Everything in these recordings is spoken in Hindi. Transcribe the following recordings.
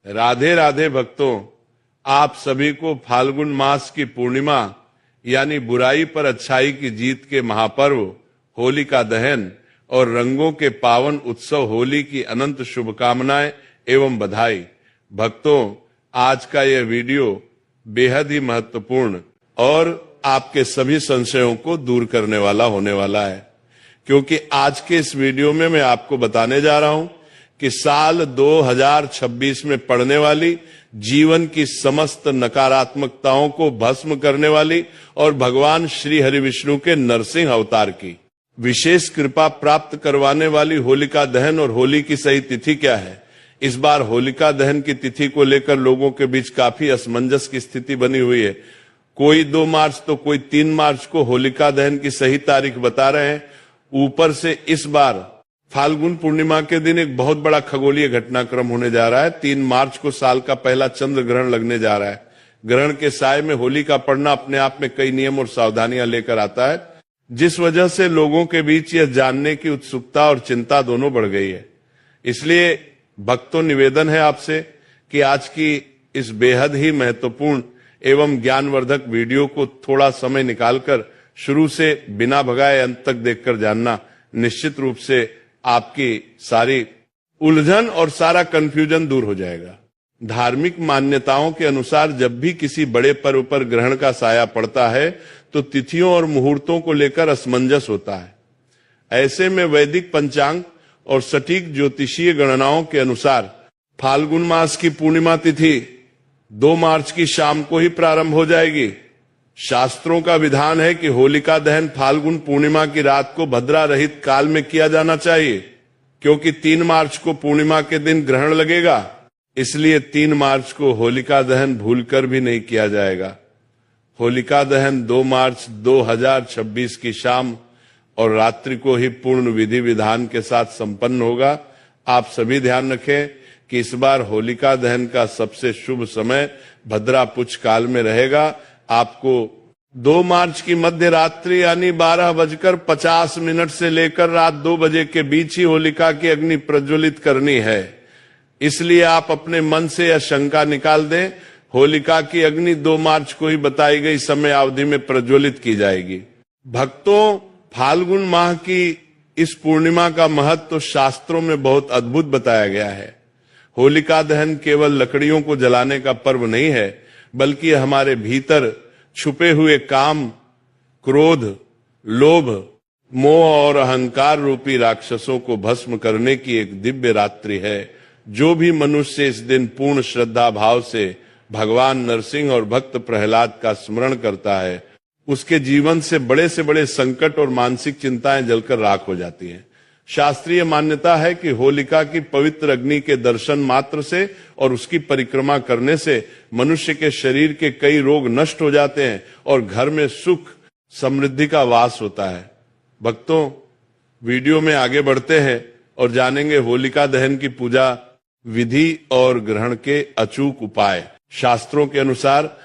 राधे राधे भक्तों, आप सभी को फाल्गुन मास की पूर्णिमा यानी बुराई पर अच्छाई की जीत के महापर्व होलिका दहन और रंगों के पावन उत्सव होली की अनंत शुभकामनाएं एवं बधाई। भक्तों, आज का यह वीडियो बेहद ही महत्वपूर्ण और आपके सभी संशयों को दूर करने वाला होने वाला है, क्योंकि आज के इस वीडियो में मैं आपको बताने जा रहा हूं कि साल 2026 में पड़ने वाली जीवन की समस्त नकारात्मकताओं को भस्म करने वाली और भगवान श्री हरि विष्णु के नरसिंह अवतार की विशेष कृपा प्राप्त करवाने वाली होलिका दहन और होली की सही तिथि क्या है। इस बार होलिका दहन की तिथि को लेकर लोगों के बीच काफी असमंजस की स्थिति बनी हुई है। कोई 2 मार्च तो कोई 3 मार्च को होलिका दहन की सही तारीख बता रहे हैं। ऊपर से इस बार फाल्गुन पूर्णिमा के दिन एक बहुत बड़ा खगोलीय घटनाक्रम होने जा रहा है। 3 मार्च को साल का पहला चंद्र ग्रहण लगने जा रहा है। ग्रहण के साय में होली का पड़ना अपने आप में कई नियम और सावधानियां लेकर आता है, जिस वजह से लोगों के बीच यह जानने की उत्सुकता और चिंता दोनों बढ़ गई है। इसलिए भक्तों, निवेदन है आपसे कि आज की इस बेहद ही महत्वपूर्ण एवं ज्ञानवर्धक वीडियो को थोड़ा समय निकालकर शुरू से बिना भगाए अंत तक देखकर जानना। निश्चित रूप से आपकी सारी उलझन और सारा कंफ्यूजन दूर हो जाएगा। धार्मिक मान्यताओं के अनुसार जब भी किसी बड़े पर्व पर ग्रहण का साया पड़ता है तो तिथियों और मुहूर्तों को लेकर असमंजस होता है। ऐसे में वैदिक पंचांग और सटीक ज्योतिषीय गणनाओं के अनुसार फाल्गुन मास की पूर्णिमा तिथि 2 मार्च की शाम को ही प्रारंभ हो जाएगी। शास्त्रों का विधान है कि होलिका दहन फाल्गुन पूर्णिमा की रात को भद्रा रहित काल में किया जाना चाहिए, क्योंकि 3 मार्च को पूर्णिमा के दिन ग्रहण लगेगा। इसलिए 3 मार्च को होलिका दहन भूलकर भी नहीं किया जाएगा। होलिका दहन 2 मार्च 2026 की शाम और रात्रि को ही पूर्ण विधि विधान के साथ संपन्न होगा। आप सभी ध्यान रखें कि इस बार होलिका दहन का सबसे शुभ समय भद्रा पुच्छ काल में रहेगा। आपको 2 मार्च की मध्य रात्रि यानी 12:50 से लेकर रात 2 बजे के बीच ही होलिका की अग्नि प्रज्वलित करनी है। इसलिए आप अपने मन से यह शंका निकाल दें, होलिका की अग्नि 2 मार्च को ही बताई गई समय अवधि में प्रज्वलित की जाएगी। भक्तों, फाल्गुन माह की इस पूर्णिमा का महत्व तो शास्त्रों में बहुत अद्भुत बताया गया है। होलिका दहन केवल लकड़ियों को जलाने का पर्व नहीं है, बल्कि हमारे भीतर छुपे हुए काम, क्रोध, लोभ, मोह और अहंकार रूपी राक्षसों को भस्म करने की एक दिव्य रात्रि है। जो भी मनुष्य इस दिन पूर्ण श्रद्धा भाव से भगवान नरसिंह और भक्त प्रहलाद का स्मरण करता है, उसके जीवन से बड़े संकट और मानसिक चिंताएं जलकर राख हो जाती हैं। शास्त्रीय मान्यता है कि होलिका की पवित्र अग्नि के दर्शन मात्र से और उसकी परिक्रमा करने से मनुष्य के शरीर के कई रोग नष्ट हो जाते हैं और घर में सुख समृद्धि का वास होता है। भक्तों, वीडियो में आगे बढ़ते हैं और जानेंगे होलिका दहन की पूजा विधि और ग्रहण के अचूक उपाय। शास्त्रों के अनुसार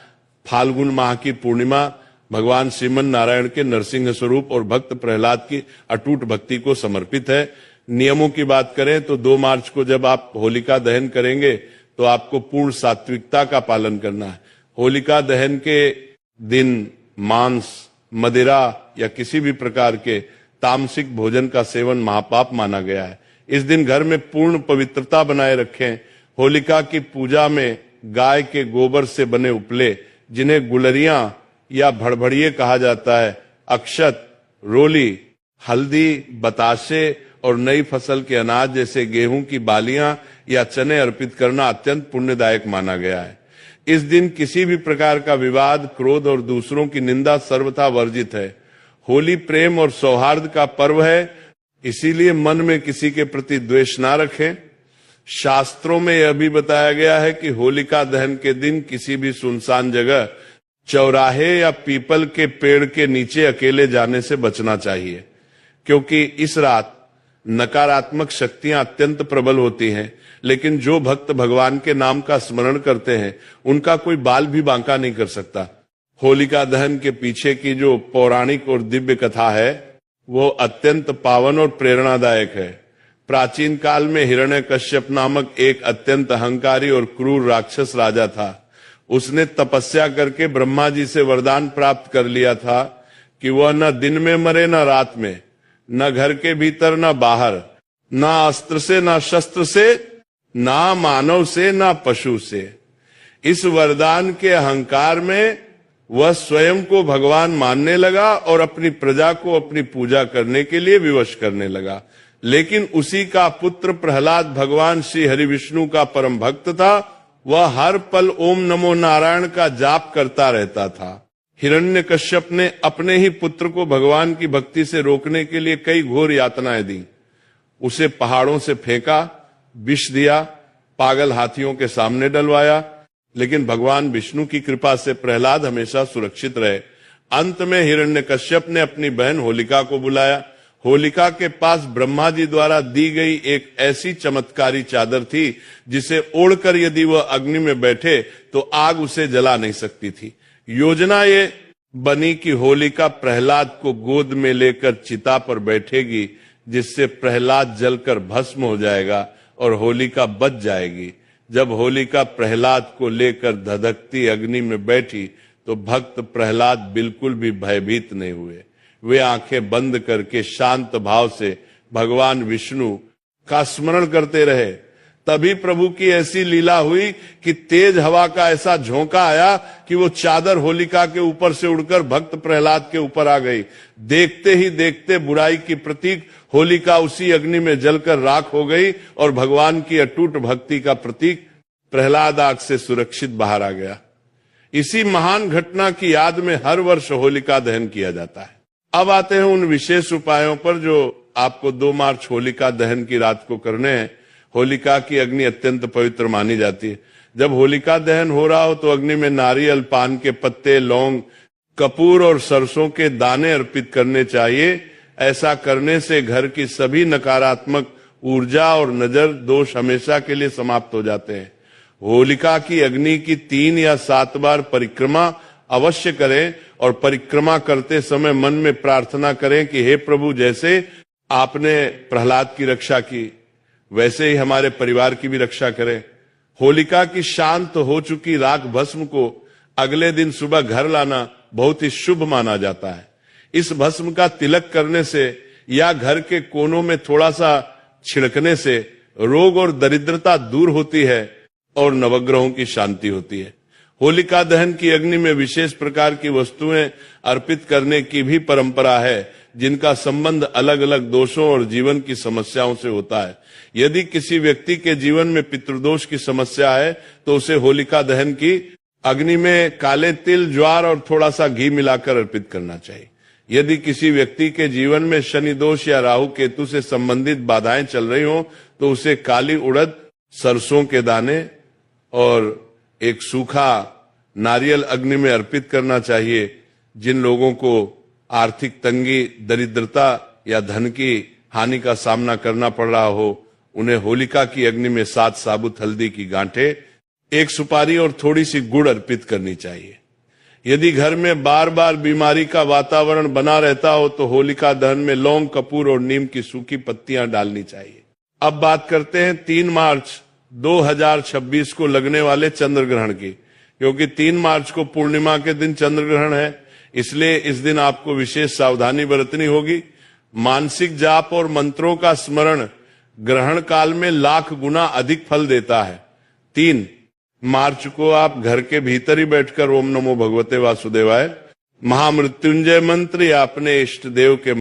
फाल्गुन माह की पूर्णिमा भगवान श्रीमन नारायण के नरसिंह स्वरूप और भक्त प्रहलाद की अटूट भक्ति को समर्पित है। नियमों की बात करें तो 2 मार्च को जब आप होलिका दहन करेंगे तो आपको पूर्ण सात्विकता का पालन करना है। होलिका दहन के दिन मांस, मदिरा या किसी भी प्रकार के तामसिक भोजन का सेवन महापाप माना गया है। इस दिन घर में पूर्ण पवित्रता बनाए रखें। होलिका की पूजा में गाय के गोबर से बने उपले, जिन्हें गुलरियां या भड़भड़िए कहा जाता है, अक्षत, रोली, हल्दी, बताशे और नई फसल के अनाज जैसे गेहूं की बालियां या चने अर्पित करना अत्यंत पुण्यदायक माना गया है। इस दिन किसी भी प्रकार का विवाद, क्रोध और दूसरों की निंदा सर्वथा वर्जित है। होली प्रेम और सौहार्द का पर्व है, इसीलिए मन में किसी के प्रति द्वेष ना रखें। शास्त्रों में यह भी बताया गया है कि होलिका दहन के दिन किसी भी सुनसान जगह, चौराहे या पीपल के पेड़ के नीचे अकेले जाने से बचना चाहिए, क्योंकि इस रात नकारात्मक शक्तियां अत्यंत प्रबल होती हैं। लेकिन जो भक्त भगवान के नाम का स्मरण करते हैं, उनका कोई बाल भी बांका नहीं कर सकता। होलिका दहन के पीछे की जो पौराणिक और दिव्य कथा है, वो अत्यंत पावन और प्रेरणादायक है। प्राचीन काल में हिरण्यकश्यप नामक एक अत्यंत अहंकारी और क्रूर राक्षस राजा था। उसने तपस्या करके ब्रह्मा जी से वरदान प्राप्त कर लिया था कि वह न दिन में मरे न रात में, न घर के भीतर न बाहर, न अस्त्र से न शस्त्र से, न मानव से न पशु से। इस वरदान के अहंकार में वह स्वयं को भगवान मानने लगा और अपनी प्रजा को अपनी पूजा करने के लिए विवश करने लगा। लेकिन उसी का पुत्र प्रहलाद भगवान श्री हरि विष्णु का परम भक्त था। वह हर पल ओम नमो नारायण का जाप करता रहता था। हिरण्यकश्यप ने अपने ही पुत्र को भगवान की भक्ति से रोकने के लिए कई घोर यातनाएं दी। उसे पहाड़ों से फेंका, विष दिया, पागल हाथियों के सामने डलवाया, लेकिन भगवान विष्णु की कृपा से प्रहलाद हमेशा सुरक्षित रहे। अंत में हिरण्यकश्यप ने अपनी बहन होलिका को बुलाया। होलिका के पास ब्रह्मा जी द्वारा दी गई एक ऐसी चमत्कारी चादर थी जिसे ओढ़कर यदि वह अग्नि में बैठे तो आग उसे जला नहीं सकती थी। योजना ये बनी कि होलिका प्रहलाद को गोद में लेकर चिता पर बैठेगी, जिससे प्रहलाद जलकर भस्म हो जाएगा और होलिका बच जाएगी। जब होलिका प्रहलाद को लेकर धधकती अग्नि में बैठी तो भक्त प्रहलाद बिल्कुल भी भयभीत नहीं हुए। वे आंखें बंद करके शांत भाव से भगवान विष्णु का स्मरण करते रहे। तभी प्रभु की ऐसी लीला हुई कि तेज हवा का ऐसा झोंका आया कि वो चादर होलिका के ऊपर से उड़कर भक्त प्रहलाद के ऊपर आ गई। देखते ही देखते बुराई की प्रतीक होलिका उसी अग्नि में जलकर राख हो गई और भगवान की अटूट भक्ति का प्रतीक प्रहलाद आग से सुरक्षित बाहर आ गया। इसी महान घटना की याद में हर वर्ष होलिका दहन किया जाता है। अब आते हैं उन विशेष उपायों पर जो आपको 2 मार्च होलिका दहन की रात को करने हैं। होलिका की अग्नि अत्यंत पवित्र मानी जाती है। जब होलिका दहन हो रहा हो तो अग्नि में नारियल, पान के पत्ते, लौंग, कपूर और सरसों के दाने अर्पित करने चाहिए। ऐसा करने से घर की सभी नकारात्मक ऊर्जा और नजर दोष हमेशा के लिए समाप्त हो जाते हैं। होलिका की अग्नि की 3 या 7 बार परिक्रमा अवश्य करें और परिक्रमा करते समय मन में प्रार्थना करें कि हे प्रभु, जैसे आपने प्रहलाद की रक्षा की वैसे ही हमारे परिवार की भी रक्षा करें। होलिका की शांत हो चुकी राख भस्म को अगले दिन सुबह घर लाना बहुत ही शुभ माना जाता है। इस भस्म का तिलक करने से या घर के कोनों में थोड़ा सा छिड़कने से रोग और दरिद्रता दूर होती है और नवग्रहों की शांति होती है। होलिका दहन की अग्नि में विशेष प्रकार की वस्तुएं अर्पित करने की भी परंपरा है, जिनका संबंध अलग अलग दोषों और जीवन की समस्याओं से होता है। यदि किसी व्यक्ति के जीवन में पितृदोष की समस्या है तो उसे होलिका दहन की अग्नि में काले तिल, ज्वार और थोड़ा सा घी मिलाकर अर्पित करना चाहिए। यदि किसी व्यक्ति के जीवन में शनि दोष या राहु केतु से संबंधित बाधाएं चल रही हो तो उसे काली उड़द, सरसों के दाने और एक सूखा नारियल अग्नि में अर्पित करना चाहिए। जिन लोगों को आर्थिक तंगी, दरिद्रता या धन की हानि का सामना करना पड़ रहा हो, उन्हें होलिका की अग्नि में 7 साबुत हल्दी की गांठें, 1 सुपारी और थोड़ी सी गुड़ अर्पित करनी चाहिए। यदि घर में बार बार बीमारी का वातावरण बना रहता हो तो होलिका दहन में लौंग, कपूर और नीम की सूखी पत्तियां डालनी चाहिए। अब बात करते हैं 3 मार्च 2026 को लगने वाले चंद्र ग्रहण की। क्योंकि 3 मार्च को पूर्णिमा के दिन चंद्र ग्रहण है, इसलिए इस दिन आपको विशेष सावधानी बरतनी होगी। मानसिक जाप और मंत्रों का स्मरण ग्रहण काल में लाख गुना अधिक फल देता है। 3 मार्च को आप घर के भीतर ही बैठकर ओम नमो भगवते वासुदेवाय महामृत्युंजय मंत्र या अपने इष्ट देव के